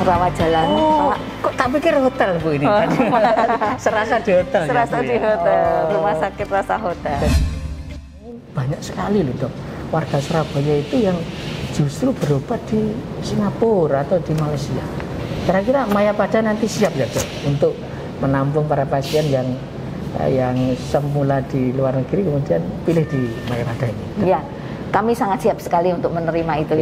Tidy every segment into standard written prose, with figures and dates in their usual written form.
rawat jalan. Oh, kok tak pikir hotel Bu ini? Serasa di hotel. Serasa ya, di hotel, rumah sakit rasa hotel. Banyak sekali loh Dok, warga Surabaya itu yang justru berobat di Singapura atau di Malaysia. Kira-kira Mayapada nanti siap ya Dok untuk menampung para pasien yang semula di luar negeri kemudian pilih di Mayapada ini? Iya, kami sangat siap sekali untuk menerima itu.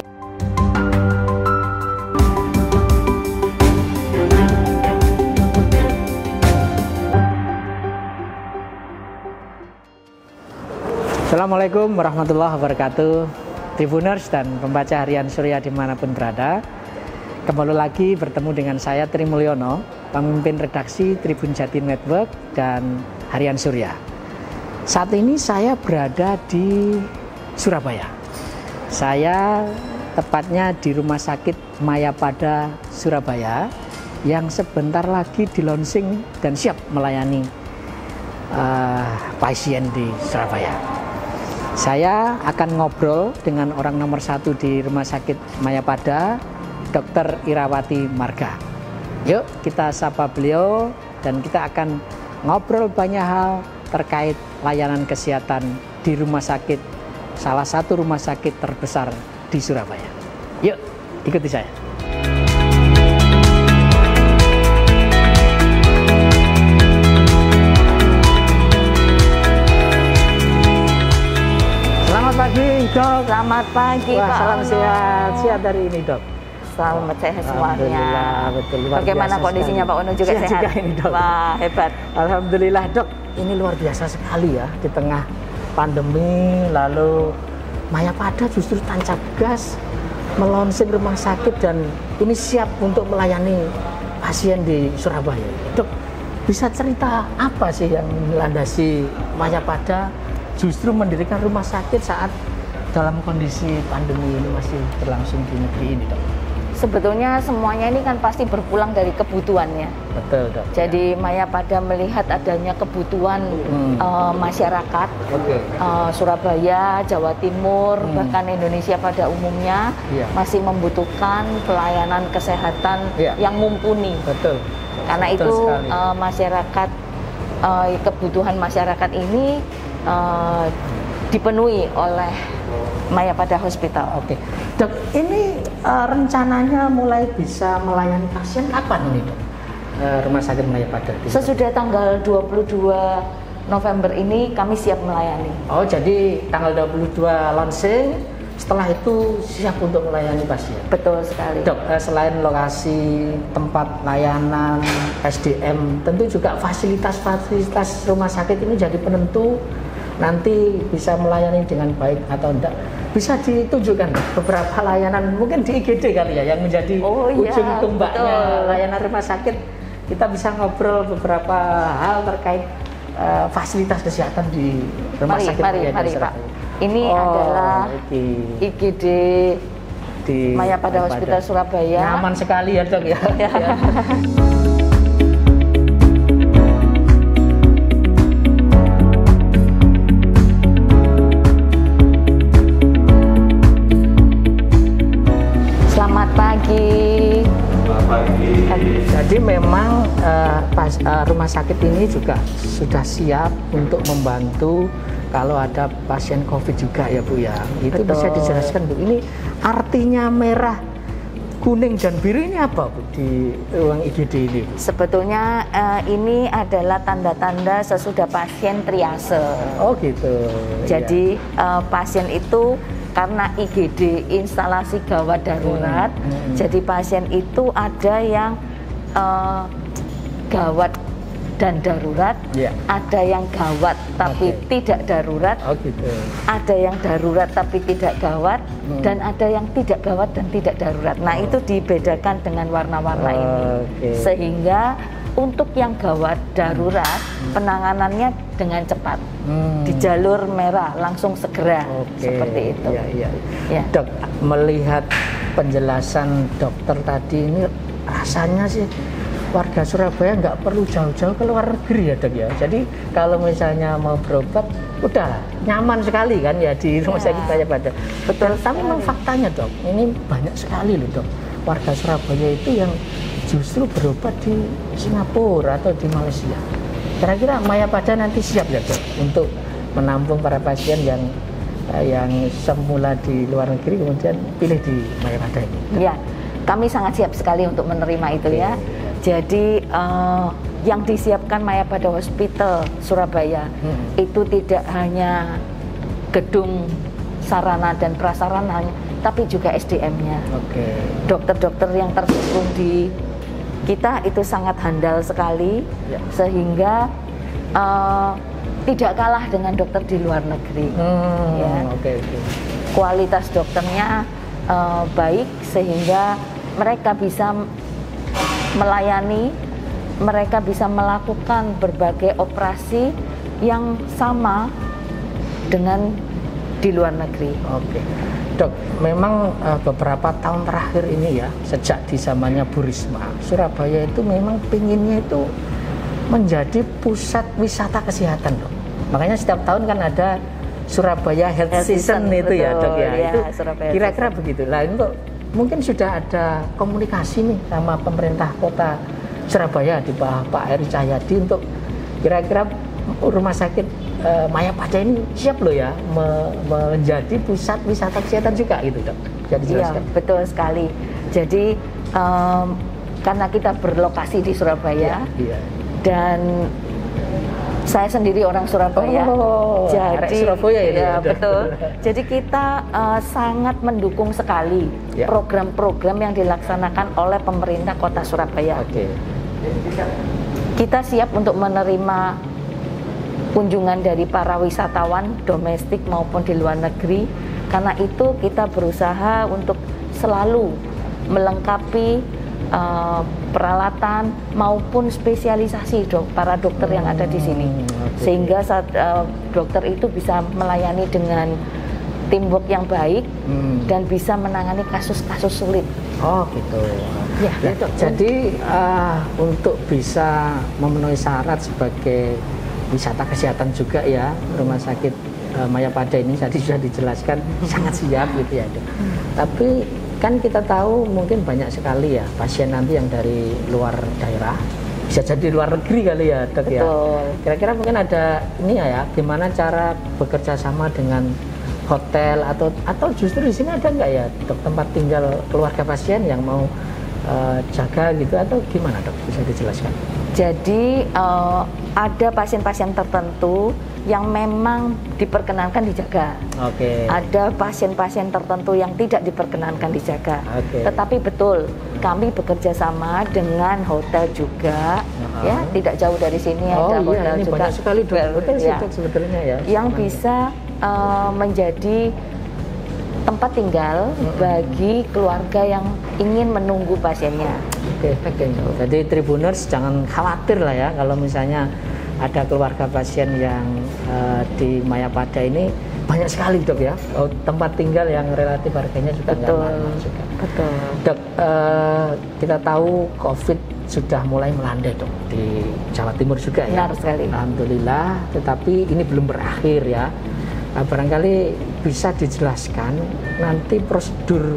Assalamualaikum warahmatullahi wabarakatuh, Tribuners dan pembaca harian Surya dimanapun berada. Kembali lagi bertemu dengan saya Tri Mulyono, pemimpin redaksi Tribun Jatim Network dan Harian Surya. Saat ini saya berada di Surabaya. Saya tepatnya di Rumah Sakit Mayapada Surabaya yang sebentar lagi di launching dan siap melayani pasien di Surabaya. Saya akan ngobrol dengan orang nomor 1 di Rumah Sakit Mayapada, Dr. Irawati Marga. Yuk kita sapa beliau dan kita akan ngobrol banyak hal terkait layanan kesehatan di rumah sakit, salah satu rumah sakit terbesar di Surabaya. Yuk ikuti saya. Selamat pagi Dok. Selamat pagi Wah, Pak salam Ono. sehat dari ini Dok. Selamat sehat semuanya. Alhamdulillah, betul, luar Bagaimana biasa kondisinya sekali. Pak Ono juga Sehat sehat? juga ini, Dok. Wah, hebat. Alhamdulillah Dok, ini luar biasa sekali ya di tengah pandemi. Lalu Mayapada justru tancap gas melonsing rumah sakit dan ini siap untuk melayani pasien di Surabaya. Dok, bisa cerita apa sih yang melandasi Mayapada justru mendirikan rumah sakit saat dalam kondisi pandemi ini masih berlangsung di negeri ini Dok? Sebetulnya semuanya ini kan pasti berpulang dari kebutuhannya. Betul Dok. Jadi Mayapada melihat adanya kebutuhan masyarakat Surabaya, Jawa Timur, bahkan Indonesia pada umumnya masih membutuhkan pelayanan kesehatan yang mumpuni. Betul. Karena Betul itu sekali. masyarakat kebutuhan masyarakat ini dipenuhi oleh Mayapada Hospital. Oke, Dok, ini rencananya mulai bisa melayani pasien kapan ini Dok? Rumah sakit Mayapada. Sesudah tanggal 22 November ini kami siap melayani. Oh, jadi tanggal 22 launching, setelah itu siap untuk melayani pasien. Betul sekali. Dok, selain lokasi, tempat layanan, SDM, tentu juga fasilitas-fasilitas rumah sakit ini jadi penentu nanti bisa melayani dengan baik atau enggak. Bisa ditunjukkan beberapa layanan mungkin di IGD kali ya yang menjadi ujung tombaknya layanan rumah sakit. Kita bisa ngobrol beberapa hal terkait fasilitas kesehatan di rumah sakit. Mari Pak. Ini adalah IGD di Mayapada Hospital Surabaya. Nyaman sekali ya Dok ya. Selamat pagi. Jadi memang rumah sakit ini juga sudah siap untuk membantu kalau ada pasien COVID juga ya Bu ya. Itu Betul. bisa dijelaskan Bu. Ini artinya merah, kuning dan biru ini apa Bu di ruang IGD ini? Sebetulnya ini adalah tanda-tanda sesudah pasien triase. Oh gitu. Jadi pasien itu karena IGD instalasi gawat darurat, jadi pasien itu ada yang gawat dan darurat, ada yang gawat tapi tidak darurat, ada yang darurat tapi tidak gawat, dan ada yang tidak gawat dan tidak darurat. Nah itu dibedakan dengan warna-warna ini, sehingga untuk yang gawat darurat penanganannya dengan cepat di jalur merah langsung segera seperti itu. Ya. Dok, melihat penjelasan dokter tadi ini rasanya sih warga Surabaya nggak perlu jauh-jauh ke luar negeri ya Dok ya. Jadi kalau misalnya mau berobat udah nyaman sekali kan ya di rumah sakit Mayapada. Betul. Tapi memang faktanya Dok, ini banyak sekali loh Dok warga Surabaya itu yang justru berobat di Singapura atau di Malaysia. Kira-kira Mayapada nanti siap ya dok untuk menampung para pasien yang semula di luar negeri kemudian pilih di Mayapada ini? Ya, kami sangat siap sekali untuk menerima itu ya. Jadi yang disiapkan Mayapada Hospital Surabaya itu tidak hanya gedung, sarana dan prasarana, tapi juga SDM-nya. Dokter-dokter yang terhubung di kita itu sangat handal sekali, sehingga tidak kalah dengan dokter di luar negeri. Kualitas dokternya baik sehingga mereka bisa melayani, mereka bisa melakukan berbagai operasi yang sama dengan di luar negeri. Dok, memang beberapa tahun terakhir ini ya, sejak di zamannya Bu Risma, Surabaya itu memang pinginnya itu menjadi pusat wisata kesehatan, dok. Makanya setiap tahun kan ada Surabaya Health Season itu ya, dok ya. Itu kira-kira begitu. Lah untuk mungkin sudah ada komunikasi nih sama pemerintah kota Surabaya di bawah Pak Eri Cahyadi untuk kira-kira rumah sakit Mayapada ini siap loh ya menjadi pusat wisata kesehatan juga gitu, dok. Jadi iya, betul sekali. Jadi karena kita berlokasi di Surabaya dan saya sendiri orang Surabaya, jadi Surabaya ini ya betul. Jadi kita sangat mendukung sekali program-program yang dilaksanakan oleh pemerintah Kota Surabaya. Kita siap untuk menerima kunjungan dari para wisatawan domestik maupun di luar negeri. Karena itu kita berusaha untuk selalu melengkapi peralatan maupun spesialisasi para dokter yang ada di sini, sehingga dokter itu bisa melayani dengan teamwork yang baik dan bisa menangani kasus-kasus sulit. Oh gitu. Ya, jadi untuk bisa memenuhi syarat sebagai wisata kesehatan juga ya, rumah sakit Mayapada ini tadi sudah dijelaskan sangat siap gitu ya, dok. Tapi kan kita tahu mungkin banyak sekali ya pasien nanti yang dari luar daerah, bisa jadi luar negeri kali ya, dok. Ya. Kira-kira mungkin ada ini ya, gimana cara bekerja sama dengan hotel atau justru di sini ada nggak ya, dok, tempat tinggal keluarga pasien yang mau jaga gitu, atau gimana, dok? Bisa dijelaskan? Jadi ada pasien-pasien tertentu yang memang diperkenankan dijaga. Ada pasien-pasien tertentu yang tidak diperkenankan dijaga. Tetapi betul, kami bekerja sama dengan hotel juga, ya, tidak jauh dari sini ada hotel ini juga. Banyak sekali hotel sebetulnya ya. Yang bisa menjadi tempat tinggal bagi keluarga yang ingin menunggu pasiennya. Jadi Tribuners jangan khawatir lah ya kalau misalnya ada keluarga pasien yang di Mayapada ini, banyak sekali, dok ya, tempat tinggal yang relatif harganya juga nggak mahal juga. Dok, kita tahu COVID sudah mulai melandai, dok, di Jawa Timur juga ya. Benar sekali. Alhamdulillah, tetapi ini belum berakhir ya. Barangkali bisa dijelaskan nanti prosedur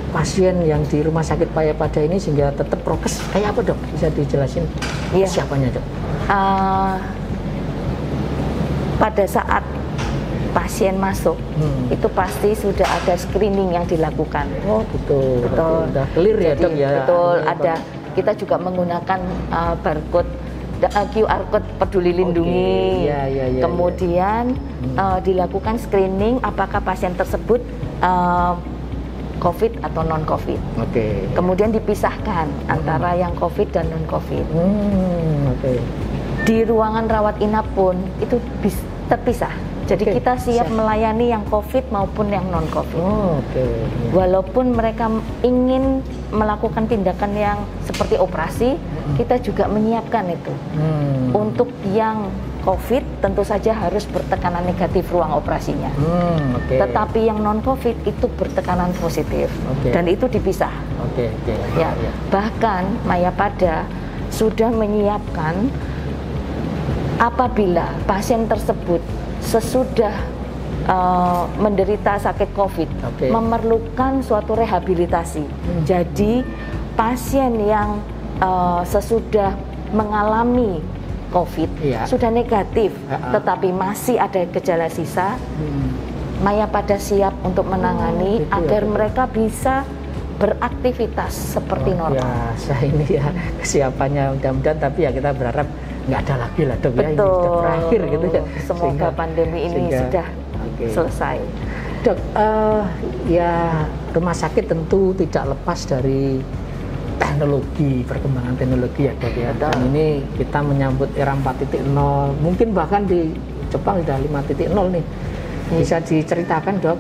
pasien yang di rumah sakit Mayapada ini sehingga tetap prokes kayak apa, dok? Bisa dijelasin siapanya, dok? Pada saat pasien masuk itu pasti sudah ada screening yang dilakukan. Betul. Udah clear ya, dok ya. Betul, ada. Kita juga menggunakan barcode QR code Peduli Lindungi. Kemudian dilakukan screening apakah pasien tersebut COVID atau non-COVID. Kemudian dipisahkan antara yang COVID dan non-COVID. Di ruangan rawat inap pun itu terpisah. Jadi kita siap melayani yang COVID maupun yang non-COVID. Walaupun mereka ingin melakukan tindakan yang seperti operasi, kita juga menyiapkan itu. Untuk yang COVID tentu saja harus bertekanan negatif ruang operasinya. Tetapi yang non-COVID itu bertekanan positif. Dan itu dipisah. Bahkan Mayapada sudah menyiapkan apabila pasien tersebut sesudah menderita sakit COVID, memerlukan suatu rehabilitasi. Jadi pasien yang sesudah mengalami COVID sudah negatif, tetapi masih ada gejala sisa, Mayapada siap untuk menangani agar mereka bisa beraktivitas seperti normal. Biasa ini ya kesiapannya, mudah-mudahan, tapi ya kita berharap nggak ada lagi lah dok. Betul. Ya, ini sudah berakhir gitu ya. Semoga pandemi ini sudah selesai. Dok, ya rumah sakit tentu tidak lepas dari teknologi, perkembangan teknologi ya dok ya. Dan ini kita menyambut era 4.0, mungkin bahkan di Jepang sudah 5.0 nih. Bisa diceritakan dok,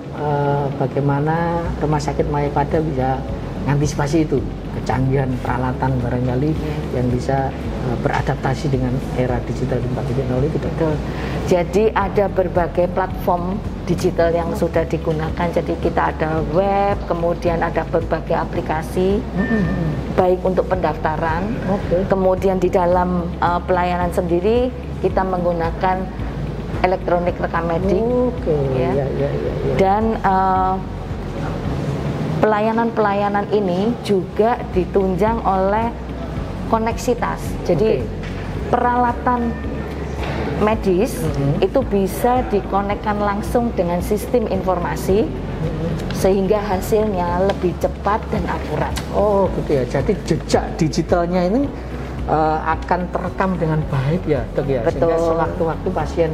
bagaimana rumah sakit Mayapada bisa mengantisipasi itu, kecanggihan peralatan barangkali yang bisa beradaptasi dengan era digital 4.0 itu dok. Jadi ada berbagai platform digital yang sudah digunakan. Jadi kita ada web, kemudian ada berbagai aplikasi, baik untuk pendaftaran, kemudian di dalam pelayanan sendiri kita menggunakan elektronik rekam medik, dan pelayanan-pelayanan ini juga ditunjang oleh koneksitas. Jadi peralatan medis itu bisa dikonekkan langsung dengan sistem informasi sehingga hasilnya lebih cepat dan akurat. Oh gitu ya, jadi jejak digitalnya ini akan terekam dengan baik ya dok ya. Betul. Sehingga sewaktu-waktu pasien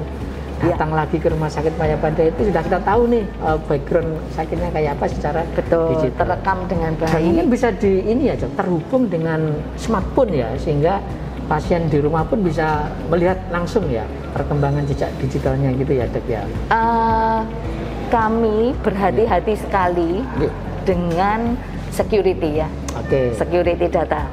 datang lagi ke rumah sakit Mayapada itu sudah kita tahu nih background sakitnya kayak apa secara digital, terekam dengan baik. Dan mungkin bisa terhubung dengan smartphone ya, sehingga pasien di rumah pun bisa melihat langsung ya perkembangan jejak digitalnya gitu ya dok ya. Kami berhati-hati sekali dengan security ya, security data.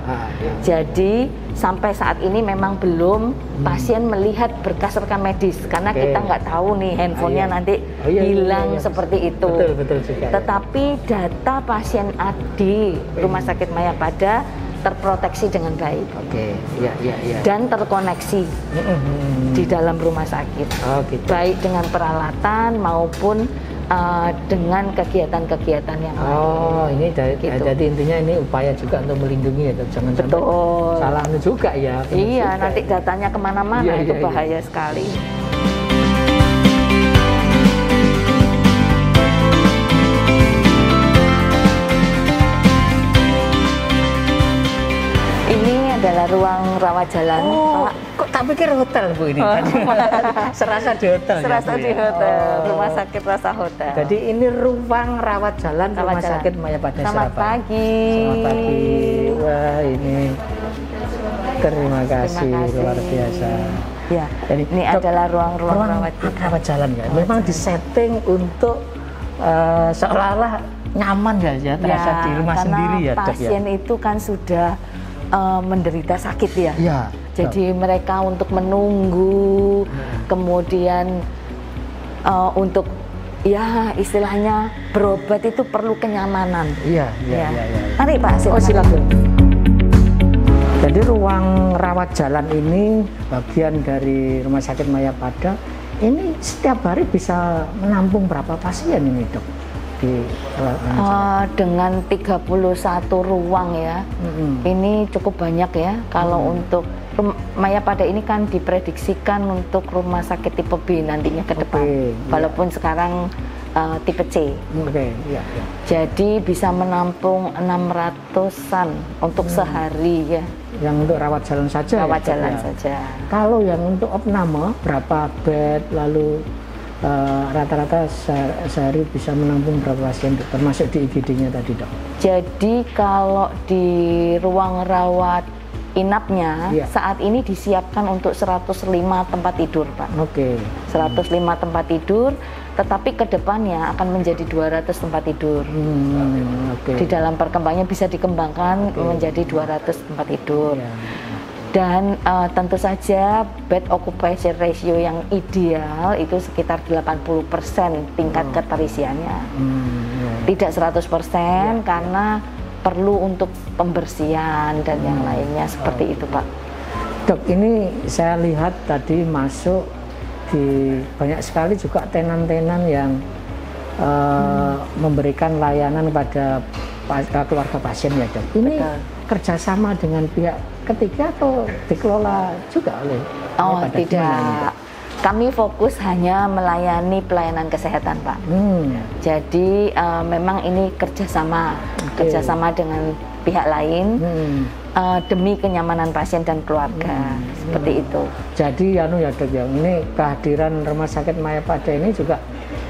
Jadi sampai saat ini memang belum pasien melihat berkas rekam medis karena kita nggak tahu nih handphonenya nanti hilang seperti itu. Betul juga. Tetapi data pasien di Rumah Sakit Mayapada terproteksi dengan baik. Dan terkoneksi di dalam rumah sakit. Baik dengan peralatan maupun dengan kegiatan-kegiatan yang lain. Ini jadi intinya ini upaya juga untuk melindungi ya, jangan sampai salah juga ya. Iya, nanti datanya kemana-mana itu bahaya sekali. Ini adalah ruang rawat jalan, Pak. Kok tak pikir hotel Bu ini? Serasa di hotel. Serasa di hotel, rumah sakit rasa hotel. Jadi ini ruang rawat jalan Rumah Sakit Mayapada. Selamat pagi. Selamat pagi. Wah ini terima kasih luar biasa. Ya, jadi ini adalah ruang rawat jalan ya. Memang disetting untuk seolah-olah nyaman ya, terasa di rumah sendiri ya. Karena pasien itu kan sudah menderita sakit ya. Jadi mereka untuk menunggu, kemudian untuk ya istilahnya berobat itu perlu kenyamanan. Mari Pak, silakan. Jadi ruang rawat jalan ini bagian dari Rumah Sakit Mayapada. Ini setiap hari bisa menampung berapa pasien ini dok? Dengan 31 ruang ya, ini cukup banyak ya. Kalau untuk Mayapada ini kan diprediksikan untuk rumah sakit tipe B nantinya ke depan, walaupun sekarang tipe C. Jadi bisa menampung 600-an untuk sehari ya. Yang untuk rawat jalan saja. Rawat jalan saja. Kalau yang untuk opname berapa bed, lalu rata-rata sehari bisa menampung berapa pasien, termasuk di IGD-nya tadi dok? Jadi kalau di ruang rawat inapnya saat ini disiapkan untuk 105 tempat tidur Pak. 105 tempat tidur, tetapi kedepannya akan menjadi 200 tempat tidur. Di dalam perkembangannya bisa dikembangkan menjadi 200 tempat tidur. Dan tentu saja bed occupancy ratio yang ideal itu sekitar 80% tingkat keterisiannya. Tidak 100% karena perlu untuk pembersihan dan yang lainnya seperti itu Pak. Dok, ini saya lihat tadi masuk banyak sekali juga tenan-tenan yang memberikan layanan pada keluarga pasien ya dok. Ini kerjasama dengan pihak ketiga atau dikelola juga oleh? Oh tidak, kami fokus hanya melayani pelayanan kesehatan Pak. Jadi memang ini kerjasama dengan pihak lain demi kenyamanan pasien dan keluarga seperti itu. Jadi ya dok ya, ini kehadiran Rumah Sakit Mayapada ini juga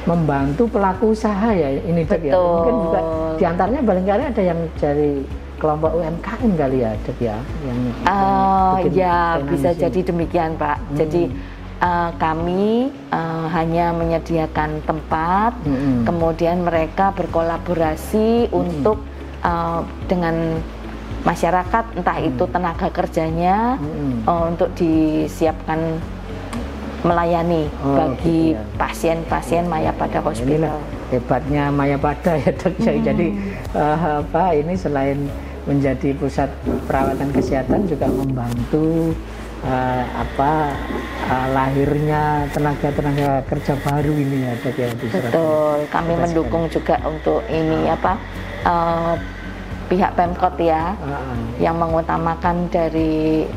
membantu pelaku usaha ya ini dok ya. Mungkin juga diantaranya barangkali ada yang dari kelompok UMKM kali ya dok ya, yang ya bisa jadi demikian Pak. Jadi kami hanya menyediakan tempat, kemudian mereka berkolaborasi untuk dengan masyarakat, entah itu tenaga kerjanya untuk disiapkan melayani bagi pasien-pasien Mayapada Hospital. Inilah hebatnya Mayapada ya dok. Jadi ini selain menjadi pusat perawatan kesehatan juga membantu lahirnya tenaga kerja baru ini ya dok ya. Betul, kami mendukung juga untuk ini pihak Pemkot ya, yang mengutamakan dari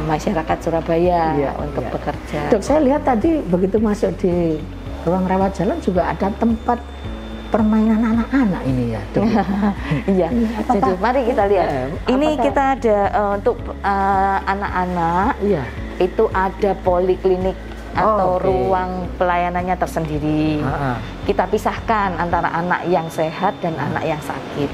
masyarakat Surabaya untuk bekerja. Dok, saya lihat tadi begitu masuk di ruang rawat jalan juga ada tempat permainan anak-anak ini ya dok. Iya, jadi mari kita lihat. Ini kita ada untuk anak-anak, itu ada poliklinik atau ruang pelayanannya tersendiri. Kita pisahkan antara anak yang sehat dan anak yang sakit.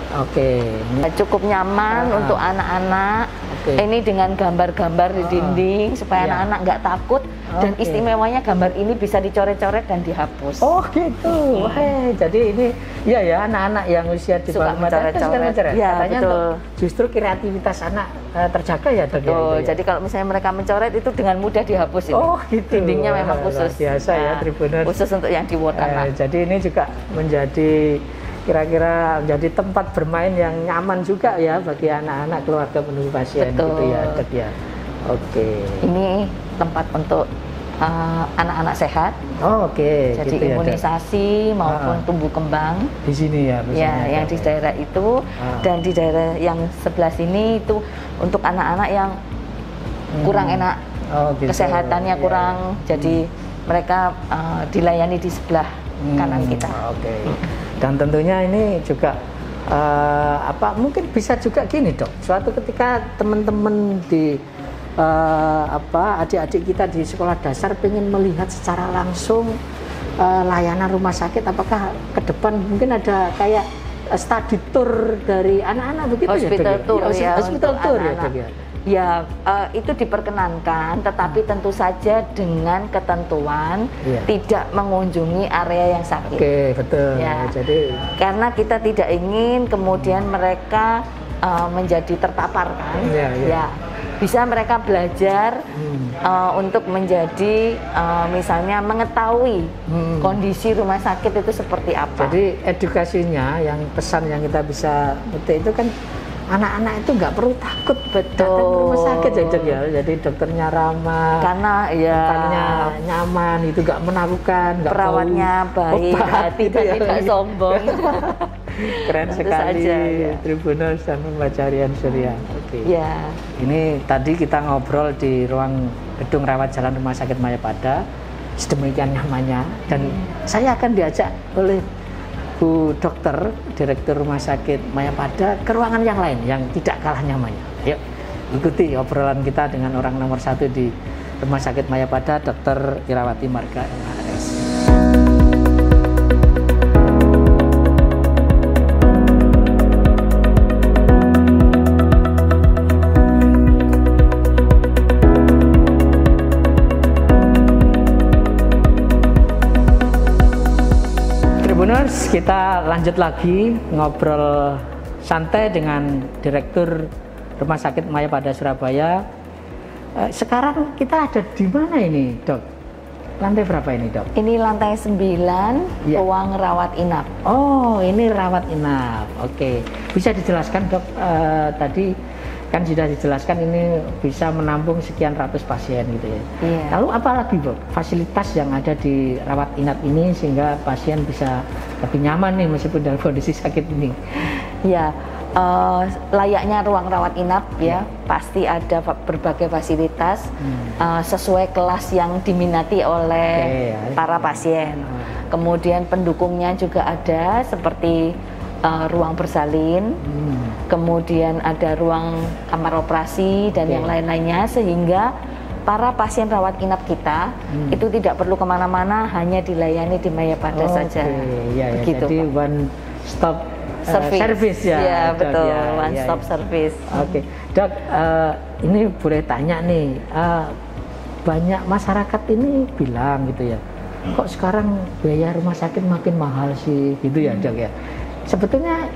Cukup nyaman untuk anak-anak. Ini dengan gambar-gambar di dinding supaya anak-anak nggak takut. Dan istimewanya gambar ini bisa dicoret-coret dan dihapus. Oh gitu. Jadi ini ya anak-anak yang usia di bawah mencoret-coret. Ya, katanya betul. Justru kreativitas anak terjaga ya dok. Betul. Jadi kalau misalnya mereka mencoret itu dengan mudah dihapus ini. Oh gitu. Dindingnya memang khusus. Biasa ya Tribuners. Khusus untuk yang di ward anak. Jadi ini juga menjadi kira-kira menjadi tempat bermain yang nyaman juga ya bagi anak-anak keluarga penunggu pasien. Betul. Gitu ya dok ya. Ini tempat untuk anak-anak sehat. Jadi gitu imunisasi ya, maupun tumbuh kembang di sini ya. Yang di daerah itu dan di daerah yang sebelah sini itu untuk anak-anak yang kurang enak, kesehatannya kurang. Jadi mereka dilayani di sebelah kanan kita. Dan tentunya ini juga mungkin bisa juga gini dok. Suatu ketika teman-teman di adik-adik kita di sekolah dasar pengen melihat secara langsung layanan rumah sakit, apakah ke depan mungkin ada kayak study tour dari anak-anak begitu hospital ya? Tour Hospital tour ya dok ya? Ya, itu diperkenankan, tetapi tentu saja dengan ketentuan tidak mengunjungi area yang sakit. Betul. Ya. Jadi karena kita tidak ingin kemudian mereka menjadi terpapar kan? Bisa mereka belajar untuk menjadi misalnya mengetahui kondisi rumah sakit itu seperti apa. Jadi edukasinya, yang pesan yang kita bisa petik itu kan anak-anak itu nggak perlu takut datang ke rumah sakit ya. Jadi dokternya ramah, karena tempatnya nyaman, itu nggak menakutkan, perawatnya baik, hati dan tidak sombong. Keren sekali Tribuners dan pembaca harian Surya. Ini tadi kita ngobrol di ruang gedung rawat jalan Rumah Sakit Mayapada, sedemikian nyamannya, dan saya akan diajak oleh Bu Dokter, Direktur Rumah Sakit Mayapada ke ruangan yang lain yang tidak kalah nyamannya. Yuk, ikuti obrolan kita dengan orang nomor 1 di Rumah Sakit Mayapada, Dr. Irawati Marga MHRS. Kita lanjut lagi ngobrol santai dengan Direktur Rumah Sakit Mayapada Surabaya. Sekarang kita ada di mana ini dok? Lantai berapa ini dok? Ini lantai 9, ruang rawat inap. Oh ini rawat inap. Bisa dijelaskan dok, tadi kan sudah dijelaskan ini bisa menampung sekian ratus pasien gitu ya. Iya. Lalu apa lagi Bu fasilitas yang ada di rawat inap ini sehingga pasien bisa lebih nyaman nih meskipun dalam kondisi sakit ini? Ya, layaknya ruang rawat inap ya, pasti ada berbagai fasilitas sesuai kelas yang diminati oleh para pasien. Kemudian pendukungnya juga ada seperti ruang bersalin, kemudian ada ruang kamar operasi dan yang lain-lainnya, sehingga para pasien rawat inap kita itu tidak perlu kemana-mana, hanya dilayani di Mayapada saja. Ya, begitu, jadi one stop service ya. Ya betul, ya, one stop service. Oke, Dok, ini boleh tanya nih, banyak masyarakat ini bilang gitu ya, kok sekarang biaya rumah sakit makin mahal sih, gitu ya Dok ya. Sebetulnya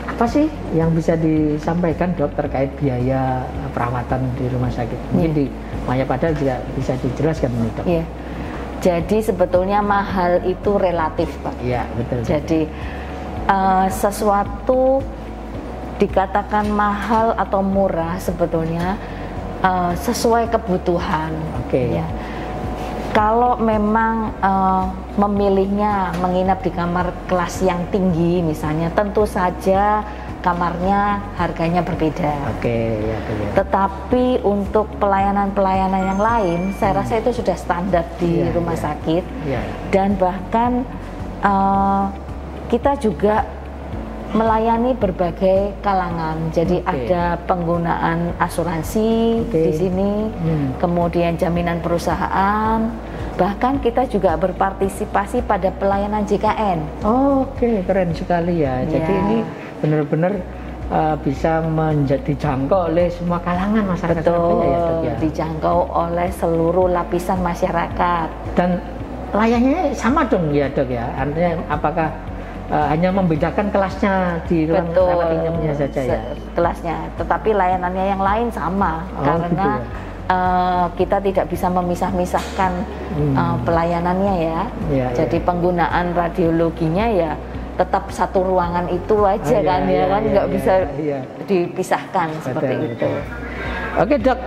apa sih yang bisa disampaikan Dok terkait biaya perawatan di rumah sakit? Mungkin di Mayapada juga bisa dijelaskan nih Dok. Iya. Jadi sebetulnya mahal itu relatif Pak. Iya betul. Jadi sesuatu dikatakan mahal atau murah sebetulnya sesuai kebutuhan. Ya. Kalau memang memilihnya menginap di kamar kelas yang tinggi misalnya, tentu saja kamarnya harganya berbeda. Tetapi untuk pelayanan-pelayanan yang lain, saya rasa itu sudah standar di rumah sakit. Dan bahkan kita juga melayani berbagai kalangan. Jadi ada penggunaan asuransi di sini, kemudian jaminan perusahaan, bahkan kita juga berpartisipasi pada pelayanan JKN. Keren sekali ya. Jadi ini benar-benar bisa menjadi dijangkau oleh semua kalangan masyarakat. Betul, ya, dijangkau oleh seluruh lapisan masyarakat. Dan layanannya sama dong ya Dok ya. Artinya apakah hanya membedakan kelasnya di ruang rawat inapnya saja ya? Kelasnya, tetapi layanannya yang lain sama, karena gitu ya? Kita tidak bisa memisah-misahkan pelayanannya ya. Jadi penggunaan radiologinya ya tetap satu ruangan itu aja nggak bisa dipisahkan seperti itu. Oke Dok,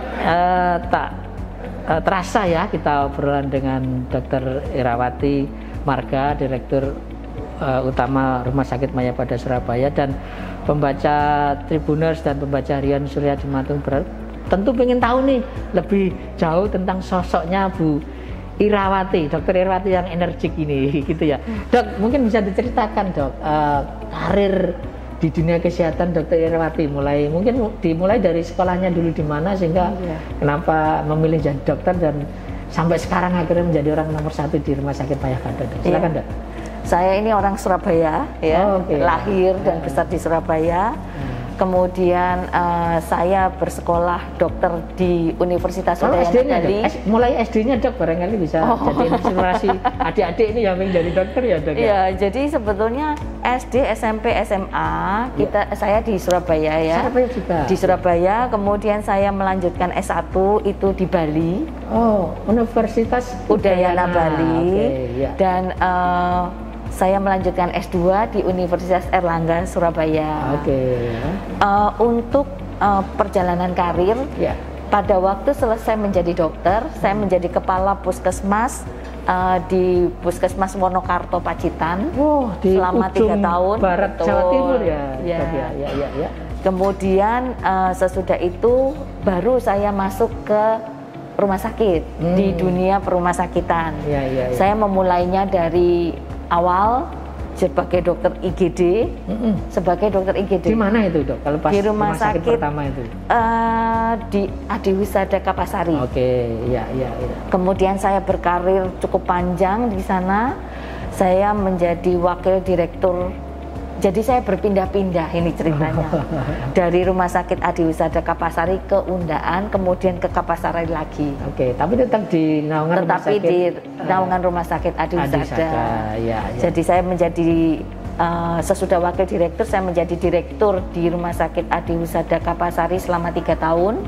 tak terasa ya kita obrolan dengan Dr. Irawati Marga, Direktur Utama Rumah Sakit Mayapada Surabaya, dan pembaca Tribuners dan pembaca harian Surya di Manatung Barat tentu pengen tahu nih lebih jauh tentang sosoknya Bu Irawati, Dr. Irawati yang energik ini gitu ya. Dok, mungkin bisa diceritakan Dok, karir di dunia kesehatan Dr. Irawati mungkin dimulai dari sekolahnya dulu di mana sehingga kenapa memilih jadi dokter dan sampai sekarang akhirnya menjadi orang nomor 1 di Rumah Sakit Mayapada. Silakan Dok. Saya ini orang Surabaya ya, lahir dan besar di Surabaya. Kemudian saya bersekolah dokter di Universitas Udayana Bali. Mulai SD-nya Dok, barangkali bisa jadi inspirasi adik-adik ini yang menjadi dokter ya Dok. Iya, jadi sebetulnya SD, SMP, SMA saya di Surabaya ya. Surabaya juga. Di Surabaya, kemudian saya melanjutkan S1 itu di Bali. Universitas Udayana Bali. Dan saya melanjutkan S2 di Universitas Erlangga Surabaya. Untuk perjalanan karir, pada waktu selesai menjadi dokter, saya menjadi kepala puskesmas di Puskesmas Wonokarto Pacitan selama 3 tahun. Barat Jawa Timur ya. Kemudian sesudah itu baru saya masuk ke rumah sakit di dunia perumahsakitan. Saya memulainya dari awal sebagai dokter IGD, Di mana itu Dok? Kalau pas di rumah sakit pertama itu? Di Adiwisada Kapasari. Kemudian saya berkarir cukup panjang di sana. Saya menjadi wakil direktur. Jadi saya berpindah-pindah ini ceritanya. Dari Rumah Sakit Adiwisada Kapasari ke Undaan, kemudian ke Kapasari lagi. Tapi tetap di naungan naungan Rumah Sakit Adiwisada. Jadi saya menjadi sesudah wakil direktur, saya menjadi direktur di Rumah Sakit Adiwisada Kapasari selama 3 tahun.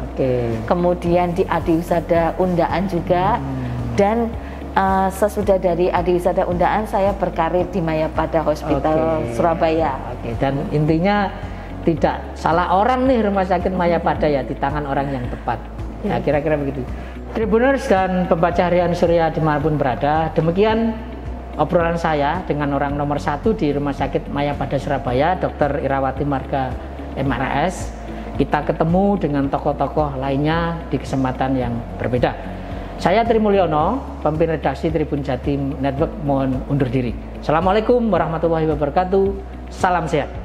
Kemudian di Adiwisada Undaan juga. Dan sesudah dari Adiwisada Undaan saya berkarir di Mayapada Hospital Surabaya. Dan intinya tidak salah orang nih Rumah Sakit Mayapada ya, di tangan orang yang tepat. Ya kira-kira begitu. Tribuners dan pembaca harian Surya dimanapun berada, demikian obrolan saya dengan orang nomor 1 di Rumah Sakit Mayapada Surabaya, Dr. Irawati Marga MRS. Kita ketemu dengan tokoh-tokoh lainnya di kesempatan yang berbeda. Saya Tri Mulyono, pemimpin redaksi Tribun Jatim Network, mohon undur diri. Assalamualaikum warahmatullahi wabarakatuh. Salam sehat.